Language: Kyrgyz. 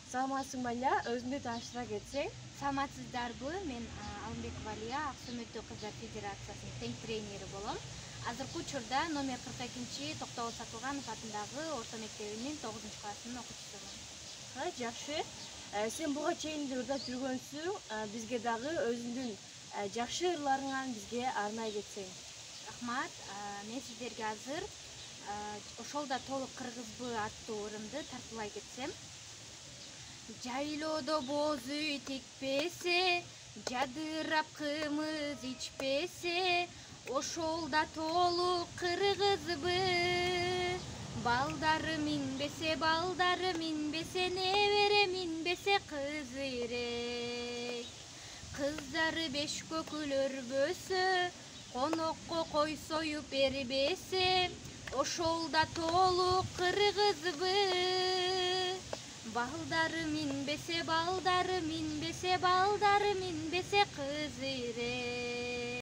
Саламатсыңбы Ля, өзүңдү тааныштыра кетсең? Саламатсыздарбы? Мен Алымбекова Алия, Аксүмөттүү кыздар федерациясынын тең тренери болом. Азыркы учурда номер 42 Токтогул Сатылганов атындагы орто мектебинин 9-классынын окуучусумун. Жакшы. Сен буга чейин ырдап жүргөнсүң, бизге дагы өзүңдүн жакшы ырларыңан бизге арнай кетсең. Рахмат. Мен сиздерге азыр ошол да толук кыргызбы аттуу ырымды тартуулай кетсем. Жайлоодо боз үй тикпесе, жадырап кымыз ичпесе, ошол да толук кыргызбы. Балдары минбесе, небере минбесе кыз ирек. Кыздары беш көкүл өрбөсө, конокко кой союп бербесе, ошол да толук кыргызбы. Балдары минбесе,